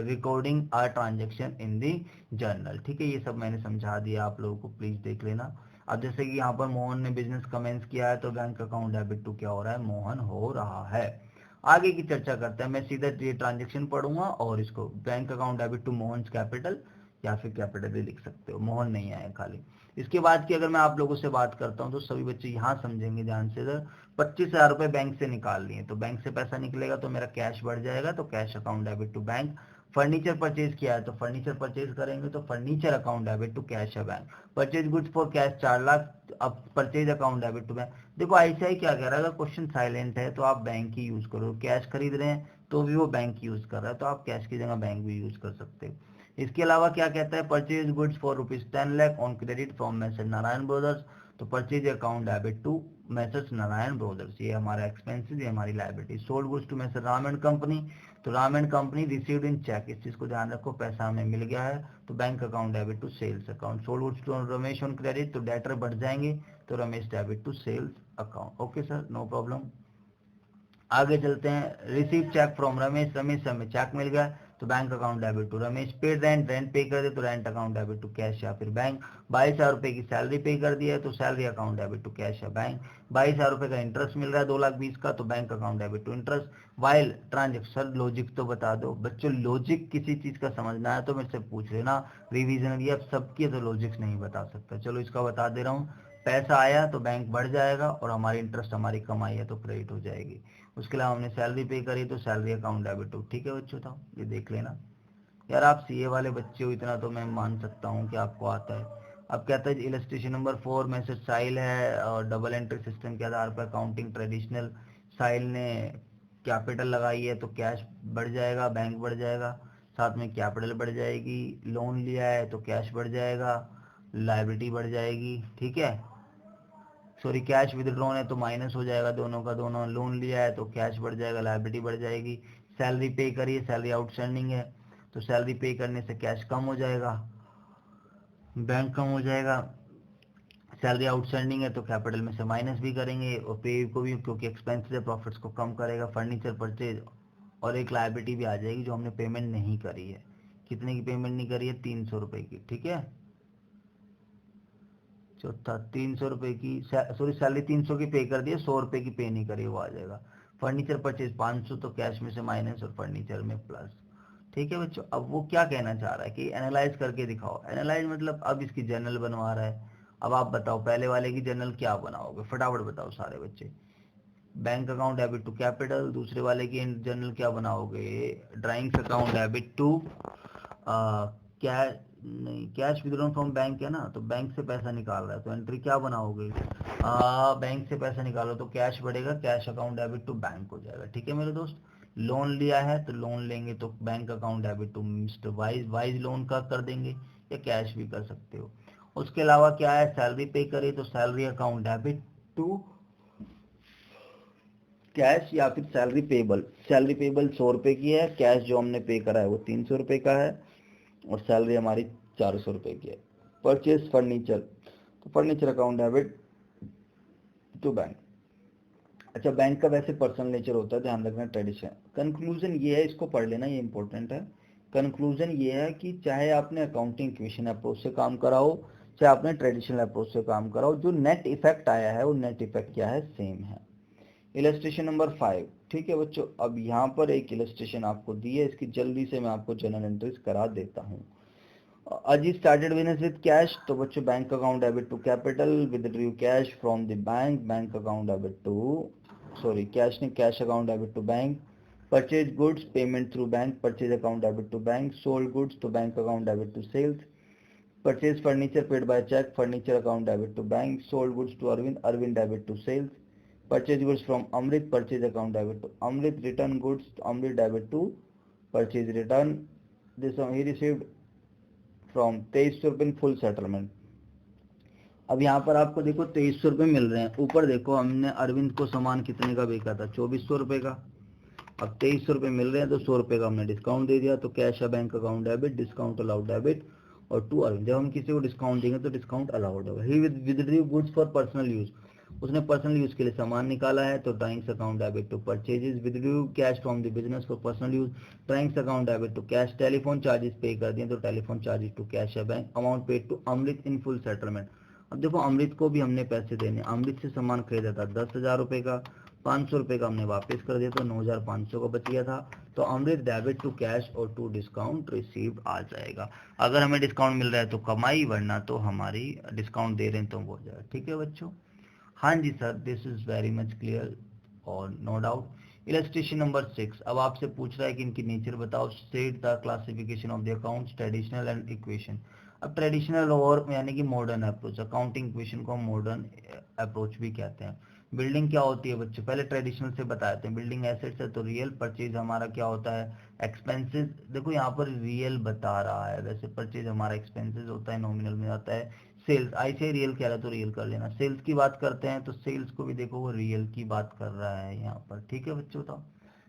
recording are transaction in the journal. ठीक है, ये सब मैंने समझा दिया आप लोगों को, प्लीज देख लेना। अब जैसे कि यहाँ पर मोहन ने बिजनेस कमेंस किया है तो बैंक अकाउंट डेबिट टू क्या हो रहा है, मोहन हो रहा है। आगे की चर्चा करते हैं, मैं सीधा ये ट्रांजेक्शन पढ़ूंगा और इसको bank account debit to Mohan capital, या फिर कैपिटल भी लिख सकते हो, मोहन नहीं आया खाली। इसके बाद की अगर मैं आप लोगों से बात करता हूं तो सभी बच्चे यहाँ समझेंगे ध्यान से। इधर 25,000 रुपए बैंक से निकाल लिए तो बैंक से पैसा निकलेगा तो मेरा कैश बढ़ जाएगा, तो cash account debit to bank. Furniture purchase किया है तो फर्नीचर परचेज करेंगे तो furniture account debit to cash है bank. Purchase goods for cash 4 lakh, अब purchase account debit to bank. देखो ऐसा ही क्या कह रहा है, अगर क्वेश्चन साइलेंट है तो आप बैंक ही यूज करो, कैश खरीद रहे हैं तो भी वो बैंक यूज कर रहा है तो आप कैश की जगह बैंक भी यूज कर सकते हो। इसके अलावा क्या कहता है, purchase goods for ₹10 lakh on credit from messrs Narayan brothers, तो purchase account debit to messrs Narayan brothers, ये हमारा एक्सपेंसेस, ये हमारी liability. Sold goods to messrs Ram and company, तो Ram and company received in cheque, इस चीज को ध्यान रखो, पैसा हमें मिल गया है तो bank account debit to sales account. Sold goods to Ramesh on credit, तो डेटर बढ़ जाएंगे तो Ramesh debit to sales account. Okay sir, no problem. आगे चलते हैं, receive cheque from Ramesh, Ramesh से हमें चेक मिल गया तो bank account debit to Ramesh. Paid rent, rent pay कर दे तो rent account debit to cash या फिर बैंक। 22,000 रुपए की सैलरी पे कर दिया है तो salary account debit to cash या बैंक। 22,000 रुपए का इंटरेस्ट मिल रहा है 2,20,000 का तो bank account debit to interest. While transaction, logic तो बता दो बच्चों, लॉजिक किसी चीज का समझना है तो मेरे से पूछ लेना, रिवीजन ये सबकी तो लॉजिक नहीं बता सकता। चलो इसका बता दे रहा हूँ, पैसा आया तो बैंक बढ़ जाएगा और हमारी इंटरेस्ट, हमारी कमाई है तो क्रेडिट हो जाएगी। उसके अलावा हमने सैलरी पे करी तो सैलरी अकाउंट डेबिट हो। ठीक है बच्चों, था ये देख लेना। यार आप सीए वाले बच्चे हो, इतना तो मैं मान सकता हूँ कि आपको आता है। अब कहता है इलस्ट्रेशन नंबर 4 में से साहिल है और डबल एंट्री सिस्टम के आधार पर अकाउंटिंग ट्रेडिशनल, साहिल ने कैपिटल लगाई है तो कैश बढ़ जाएगा, बैंक बढ़ जाएगा, साथ में कैपिटल बढ़ जाएगी। लोन लिया है तो कैश बढ़ जाएगा, लायबिलिटी बढ़ जाएगी। ठीक है, सॉरी कैश विदड्रॉन है तो माइनस हो जाएगा दोनों का दोनों। लोन लिया है तो कैश बढ़ जाएगा, लायबिलिटी बढ़ जाएगी। सैलरी पे करिए, सैलरी आउटस्टैंडिंग है तो सैलरी पे करने से कैश कम हो जाएगा, बैंक कम हो जाएगा। सैलरी आउटस्टैंडिंग है तो कैपिटल में से माइनस भी करेंगे और पे को भी, क्योंकि एक्सपेंसेस है, प्रॉफिट्स को कम करेगा। फर्नीचर परचेज और एक लायबिलिटी भी आ जाएगी जो हमने पेमेंट नहीं करी है। कितने की पेमेंट नहीं करी है, 300 रुपए की। ठीक है, चौथा 300 रुपए की, सॉरी सैलरी 300 की पे कर दी है, 100 रुपए की पे नहीं करी, वो आ जाएगा। फर्नीचर परचेज 500, तो कैश में से माइनस और फर्नीचर में प्लस। ठीक है बच्चों, अब वो क्या कहना चाह रहा है कि एनालाइज करके दिखाओ। एनालाइज मतलब अब इसकी जर्नल बनवा रहा है। अब आप बताओ पहले वाले की जर्नल क्या बनाओगे, फटाफट बताओ सारे बच्चे। Bank account debit to capital, दूसरे वाले की जर्नल क्या बनाओगे, ड्राइंग्स अकाउंट डेबिट टू क्या, नहीं कैश विड्रॉन फ्रॉम बैंक है ना, तो बैंक से पैसा निकाल रहा है तो एंट्री क्या बनाओगे, बैंक से पैसा निकालो तो कैश बढ़ेगा, cash account debit to bank हो जाएगा। ठीक है मेरे दोस्त, लोन लिया है तो लोन लेंगे तो bank account debit to mister Wise, Wise loan का कर देंगे या कैश भी कर सकते हो। उसके अलावा क्या है, सैलरी पे करे तो salary account debit to cash या फिर सैलरी पेबल। सैलरी पेबल 100 रुपए की है, कैश जो हमने पे करा है वो 300 रुपए का है और सैलरी हमारी 400 रुपए की है। परचेज फर्नीचर, तो furniture account debit to bank. अच्छा बैंक का वैसे पर्सनल नेचर होता है, ध्यान रखना ट्रेडिशन। कंक्लूजन ये है, इसको पढ़ लेना, ये इंपॉर्टेंट है। कंक्लूजन ये है कि चाहे आपने अकाउंटिंग इक्वेशन अप्रोच से काम कराओ, चाहे आपने ट्रेडिशनल अप्रोच से काम कराओ, जो नेट इफेक्ट आया है वो नेट इफेक्ट क्या है, सेम है। Illustration number 5। ठीक है बच्चों, अब यहाँ पर एक इलस्ट्रेशन आपको दी है, इसकी जल्दी से मैं आपको जनरल एंट्रीज करा देता हूँ। अजी स्टार्टेड बिजनेस विद कैश, तो बच्चों bank account debit to capital, withdrew cash from the bank, bank account debit to, sorry cash ने cash account debit to bank. Purchase goods, payment through bank, purchase account debit to bank. Sold goods तो bank account debit to sales. Purchase furniture paid by cheque, furniture account debit to bank. Sold goods to Arvind, Arvind debit to sales. Purchase goods from Amrit, purchase account debit to Amrit. Return goods to Amrit, debit to purchase return. This one he received from 2300 रुपये फुल सेटलमेंट। अब यहाँ पर आपको देखो 2300 रुपये मिल रहे हैं, ऊपर देखो हमने अरविंद को सामान कितने का बेचा था, 2400 रुपये का। अब 2300 रुपये मिल रहे हैं तो 100 रुपये का हमने डिस्काउंट दे दिया, तो कैश है bank account debit, discount allowed debit और टू अरविंद। जब हम किसी को डिस्काउंट देंगे तो डिस्काउंट अलाउड होगा। He withdrew goods for personal use, उसने पर्सनल यूज के लिए सामान निकाला है तो drawings account debit to purchases. Withdrew cash from the business for personal use, drawings account debit to cash. Telephone charges pay कर दिए तो टेलीफोन चार्जेस टू कैश है bank. Amount paid to Amrit in full settlement. अब देखो अमृत को भी हमने पैसे देने, अमृत से सामान खरीदा था 10,000 रुपये का, 500 रुपये का हमने वापस कर दिया तो 9,500 का बच गया था, तो अमृत डेबिट टू कैश और टू डिस्काउंट रिसीव्ड आ जाएगा। अगर हमें डिस्काउंट मिल रहा है तो कमाई, वरना तो हमारी डिस्काउंट दे रहे हैं तो वो हो जाएगा। ठीक है बच्चों, हाँ जी sir, this is very much clear और नो डाउट। इलस्ट्रेशन नंबर 6, अब आपसे पूछ रहा है कि इनकी नेचर बताओ। State the classification of the accounts, traditional and equation. अब ट्रेडिशनल और यानी कि मॉडर्न अप्रोच, अकाउंटिंग इक्वेशन को मॉडर्न अप्रोच भी कहते हैं। बिल्डिंग क्या होती है बच्चों, पहले ट्रेडिशनल से बताते हैं। बिल्डिंग एसेट्स है तो रियल, परचेज हमारा क्या होता है, एक्सपेंसेस। देखो यहाँ पर रियल बता रहा है, वैसे परचेज हमारा एक्सपेंसेस होता है, नॉमिनल में आता है। सेल्स ऐसे रियल कह रहा है तो रियल कर लेना। सेल्स की बात करते हैं तो सेल्स को भी देखो वो रियल की बात कर रहा है यहाँ पर। ठीक है बच्चों, बताओ।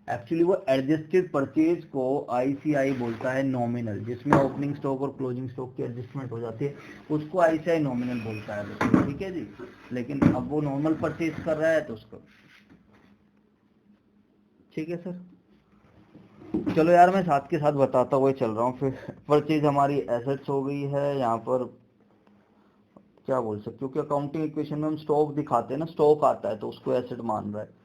एक्चुअली वो एडजस्टेड परचेज को आईसीआई बोलता है नॉमिनल, जिसमें ओपनिंग स्टॉक और क्लोजिंग स्टॉक की एडजस्टमेंट हो जाती है, उसको आईसीआई नॉमिनल बोलता है बच्चों। ठीक है जी, लेकिन अब वो नॉर्मल परचेज कर रहा है तो उसको, ठीक है सर। चलो यार मैं साथ के साथ बताता हुआ चल रहा हूँ। फिर परचेज हमारी एसेट्स हो गई है, यहाँ पर क्या बोल सकते हो कि अकाउंटिंग इक्वेशन में हम स्टॉक दिखाते हैं ना, स्टॉक आता है तो उसको एसेट मान रहा है।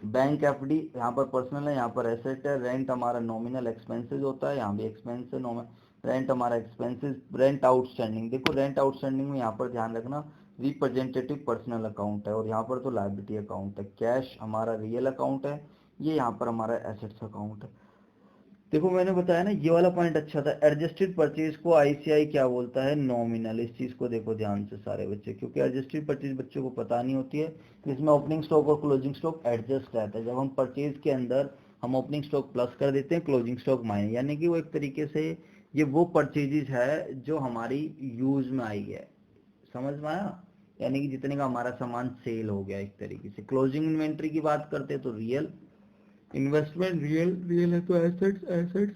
बैंक एफडी यहाँ पर पर्सनल है, यहाँ पर एसेट है। रेंट हमारा नॉमिनल एक्सपेंसेस होता है, यहाँ भी एक्सपेंस है नॉमिनल। रेंट हमारा एक्सपेंसेस। रेंट आउटस्टैंडिंग, देखो रेंट आउटस्टैंडिंग में यहाँ पर ध्यान रखना रिप्रेजेंटेटिव पर्सनल अकाउंट है और यहाँ पर तो लायबिलिटी अकाउंट है। कैश हमारा रियल अकाउंट है, ये यहाँ पर हमारा एसेट्स अकाउंट है। देखो मैंने बताया ना ये वाला पॉइंट अच्छा था। एडजस्टेड परचेज को आईसीआई क्या बोलता है, नॉमिनल। इस चीज को देखो ध्यान से सारे बच्चे, क्योंकि एडजस्टेड परचेज बच्चों को पता नहीं होती है। इसमें ओपनिंग स्टॉक और क्लोजिंग स्टॉक एडजस्ट रहता है। जब हम परचेज के अंदर हम ओपनिंग स्टॉक प्लस कर देते हैं, क्लोजिंग स्टॉक माइनस, यानी कि वो एक तरीके से ये वो परचेजेज है जो हमारी यूज में आई है, समझ में आया, यानी कि जितने का हमारा सामान सेल हो गया एक तरीके से। क्लोजिंग इन्वेंट्री की बात करते हैं तो रियल, इन्वेस्टमेंट रियल, रियल है तो एसेट्स, एसेट्स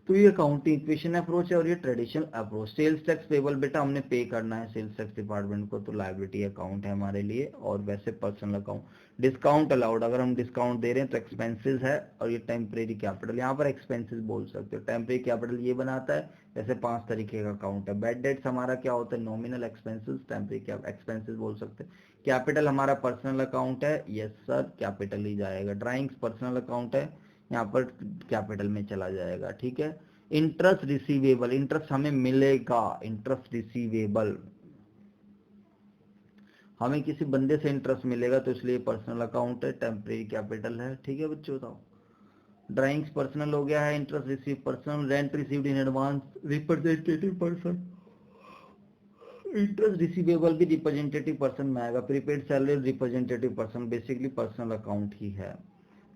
तो ये अकाउंटिंग इक्वेशन अप्रोच है और ये traditional approach. Sales tax payable बेटा हमने पे करना है सेल्स टैक्स डिपार्टमेंट को, तो लायबिलिटी अकाउंट है हमारे लिए, और वैसे पर्सनल अकाउंट। डिस्काउंट अलाउड, अगर हम डिस्काउंट दे रहे हैं तो एक्सपेंसेस है, और ये टेम्परेरी कैपिटल, यहाँ पर एक्सपेंसेस बोल सकते हो। टेम्परेरी कैपिटल ये बनाता है, वैसे 5 तरीके का अकाउंट है। बैड डेट्स हमारा क्या होता है, नॉमिनल एक्सपेंसेस, टेम्परेरी एक्सपेंसेस बोल सकते हैं। कैपिटल हमारा पर्सनल अकाउंट है, यस सर कैपिटल ही जाएगा। ड्राइंग्स पर्सनल अकाउंट है, यहाँ पर कैपिटल में चला जाएगा, ठीक है। इंटरेस्ट रिसीवेबल, इंटरेस्ट हमें मिलेगा, इंटरेस्ट रिसीवेबल हमें किसी बंदे से इंटरेस्ट मिलेगा, तो इसलिए पर्सनल अकाउंट है, टेम्परेरी कैपिटल है, ठीक है बच्चों। बताओ, ड्राइंग्स पर्सनल हो गया है, interest receive personal, rent received in advance representative person, interest receivable भी रिप्रेजेंटेटिव पर्सन में आएगा। Prepaid salary representative person, basically personal account ही है।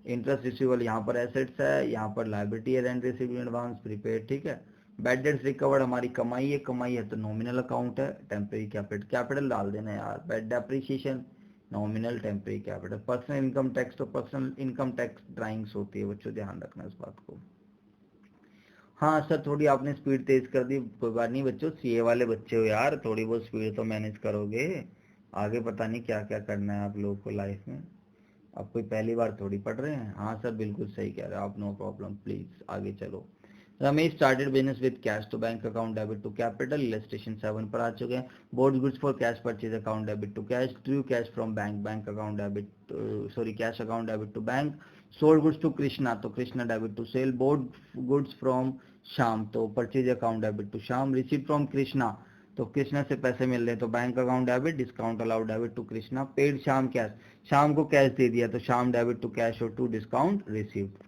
इंटरेस्ट रिसीवेबल यहाँ पर एसेट्स है, यहाँ पर लायबिलिटी है, rent received in advance prepaid, ठीक है। बैड डेट्स रिकवर्ड हमारी कमाई है, कमाई है तो नॉमिनल अकाउंट है। टेम्परेरी कैपिटल, कैपिटल डाल देना यार। Bad depreciation nominal, temporary capital. Personal income tax, तो पर्सनल इनकम टैक्स ड्राइंग्स होती है बच्चों, ध्यान रखना इस बात को। हाँ सर, थोड़ी आपने स्पीड तेज कर दी, कोई बात नहीं बच्चों, सीए वाले बच्चे हो यार, थोड़ी बहुत स्पीड तो मैनेज करोगे, आगे पता नहीं क्या क्या करना है आप लोगों को लाइफ में। अब कोई पहली बार थोड़ी पढ़ रहे हैं। हाँ सर बिल्कुल सही कह रहे हैं आप, नो प्रॉब्लम, प्लीज आगे चलो। Ramesh started business with cash to bank account debit to capital, illustration 7 पर आ चुके हैं। Bought goods for cash purchase account debit to cash, drew cash from bank, bank account debit, sorry cash account debit to bank. Sold goods to Krishna, तो Krishna debit to sale. Bought goods from Shyam, तो purchase account debit to Shyam. Receive from Krishna, तो कृष्णा से पैसे मिल रहे हैं तो bank account debit, discount allowed debit to Krishna. Paid Shyam cash, Shyam को कैश दे दिया तो शाम डेबिट टू कैश और टू डिस्काउंट रिसीव्ड।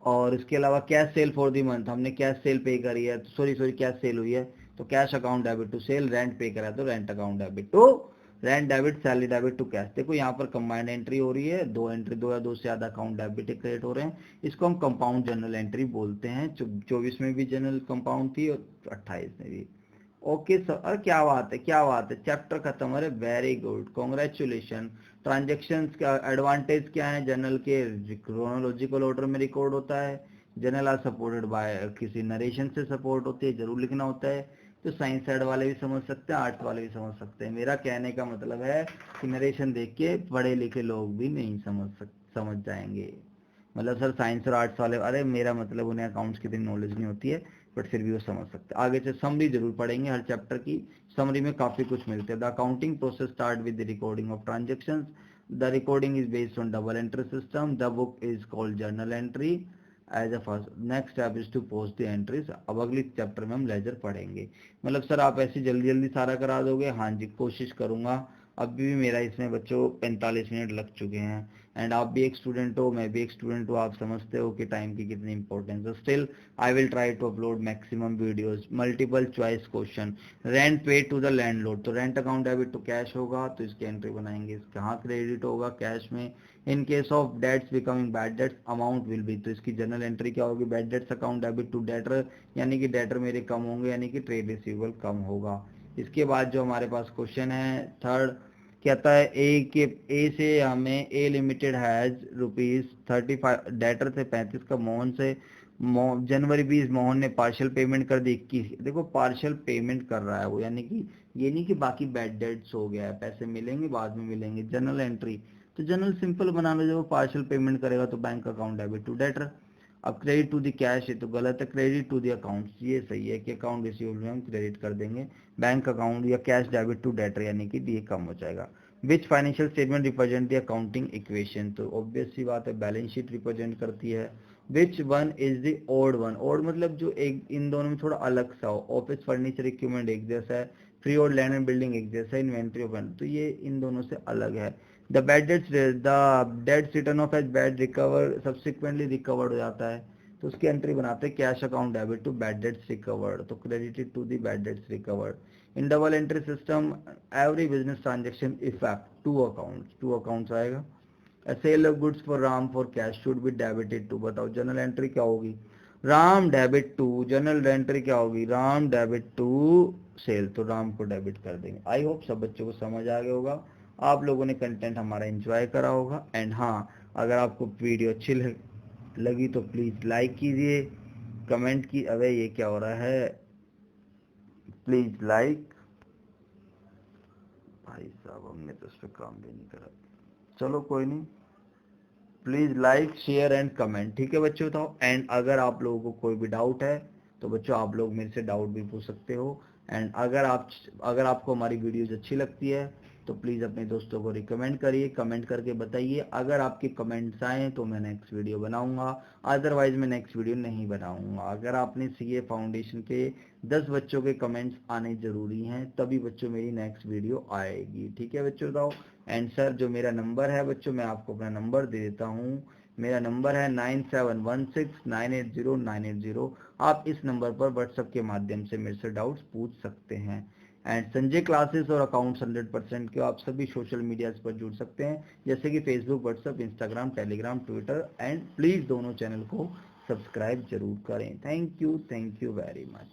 और इसके अलावा cash sale for the month, हमने कैश सेल पे करी है, सॉरी कैश सेल हुई है तो cash account debit to sale. Rent pay करा है तो rent account debit to rent debit, salary debit to cash. देखो यहाँ पर कंबाइंड एंट्री हो रही है, दो एंट्री, दो या दो से ज्यादा अकाउंट डेबिट क्रिएट हो रहे हैं, इसको हम कंपाउंड जनरल एंट्री बोलते हैं। 24 में भी जनरल कंपाउंड थी और 28 में भी। ओके सर, अरे क्या बात है, क्या बात है, चैप्टर खत्म। अरे वेरी गुड, कॉन्ग्रेचुलेशन। ट्रांजेक्शन्स का एडवांटेज क्या है, जनरल के क्रोनोलॉजिकल ऑर्डर में रिकॉर्ड होता है, जनरल आर सपोर्टेड बाय, किसी नरेशन से सपोर्ट होती है, जरूर लिखना होता है। तो साइंस साइड वाले भी समझ सकते हैं, आर्ट्स वाले भी समझ सकते हैं। मेरा कहने का मतलब है कि नरेशन देख के पढ़े लिखे लोग भी नहीं समझ जाएंगे। मतलब सर साइंस और आर्ट्स वाले, अरे मेरा मतलब उन्हें अकाउंट्स की इतनी नॉलेज नहीं होती है, बट फिर भी वो समझ सकते हैं। आगे से समरी जरूर पढ़ेंगे हर चैप्टर की, समरी में काफी कुछ मिलते हैं। The accounting process start with the recording of transactions, the recording is based on double entry system, the book is called journal entry as a first, next step is to post the entries. अब अगली चैप्टर में हम लेजर पढ़ेंगे। मतलब सर आप ऐसे जल्दी जल्दी सारा करा दोगे? हाँ जी कोशिश करूंगा। अभी भी मेरा इसमें बच्चों 45 मिनट लग चुके हैं, एंड आप भी एक स्टूडेंट हो, मैं भी एक स्टूडेंट हूँ, आप समझते हो कि टाइम की कितनी इंपॉर्टेंस है। Still I will try to upload maximum videos. Multiple choice question, rent pay to the landlord, तो rent account debit to cash होगा तो इसकी एंट्री बनाएंगे, कहाँ क्रेडिट होगा, कैश में। In case of debts becoming bad debts amount will be, तो इसकी जनरल एंट्री क्या होगी, bad debts account debit to debtor, यानी कि डेटर मेरे कम होंगे, यानी कि ट्रेड रिसीवेबल कम होगा। इसके बाद जो हमारे पास क्वेश्चन है थर्ड, कहता है ए से हमें ए लिमिटेड हैज ₹35, डेटर से 35 का, मोहन से जनवरी 20 मोहन ने पार्शियल पेमेंट कर दी 21। देखो पार्शियल पेमेंट कर रहा है वो, यानी कि ये नहीं कि बाकी बैड डेट्स हो गया है, पैसे मिलेंगे बाद में मिलेंगे। जनरल एंट्री, तो जनरल सिंपल बना लो, जब वो पार्शियल पेमेंट करेगा तो bank account debit to debtor. अब क्रेडिट टू द कैश ये तो गलत है, क्रेडिट टू द अकाउंट्स ये सही है कि अकाउंट रिसीवेबल में हम क्रेडिट कर देंगे, बैंक अकाउंट या कैश डेबिट टू डेटर, यानी कि ये कम हो जाएगा। Which financial statement represent the accounting equation, तो ऑब्वियस सी बात है बैलेंस शीट रिप्रेजेंट करती है। Which one is the odd one, odd मतलब जो एक इन दोनों में थोड़ा अलग सा हो। ऑफिस फर्नीचर इक्विपमेंट एक जैसा है, फ्री और लैंड एंड बिल्डिंग एक जैसा है, इन्वेंट्री ऑफ, तो ये इन दोनों से अलग है। The bad debts, the debts written off as bad recover subsequently recovered हो जाता है, तो उसकी एंट्री बनाते हैं cash account debit to bad debts recovered, तो credited to the bad debts recovered. In double entry system every business transaction effect two accounts आएगा। Sale of goods for Ram for cash should be debited to, बताओ जनरल एंट्री क्या होगी, Ram debit to, journal entry क्या होगी, राम डेबिट टू सेल, तो राम को डेबिट कर देंगे। आई होप सब बच्चों को समझ आ गया होगा, आप लोगों ने कंटेंट हमारा एंजॉय करा होगा। एंड हाँ, अगर आपको वीडियो अच्छी लगे लगी तो प्लीज लाइक कीजिए, कमेंट की। अबे ये क्या हो रहा है, प्लीज लाइक। भाई साहब हमने तो इस पे काम भी नहीं करा, चलो कोई नहीं। Please like share and comment, ठीक है बच्चों बताओ। एंड अगर आप लोगों को कोई भी डाउट है तो बच्चों आप लोग मेरे से डाउट भी पूछ सकते हो। एंड अगर आपको हमारी वीडियोज अच्छी लगती है तो प्लीज अपने दोस्तों को रिकमेंड करिए, कमेंट करके बताइए। अगर आपके कमेंट्स आए तो मैं नेक्स्ट वीडियो बनाऊंगा, अदरवाइज मैं नेक्स्ट वीडियो नहीं बनाऊंगा। अगर आपने सीए फाउंडेशन के 10 बच्चों के कमेंट्स आने जरूरी हैं तभी बच्चों मेरी नेक्स्ट वीडियो आएगी, ठीक है बच्चों बताओ। एंड सर जो मेरा नंबर है बच्चों, मैं आपको अपना नंबर दे देता हूँ। मेरा नंबर है 9716980980। आप इस नंबर पर व्हाट्सएप के माध्यम से मेरे से डाउट्स पूछ सकते हैं। एंड संजय क्लासेस और अकाउंट्स 100% के आप सभी सोशल मीडिया पर जुड़ सकते हैं, जैसे कि Facebook, WhatsApp, Instagram, Telegram, Twitter. And please दोनों चैनल को सब्सक्राइब जरूर करें। Thank you very much.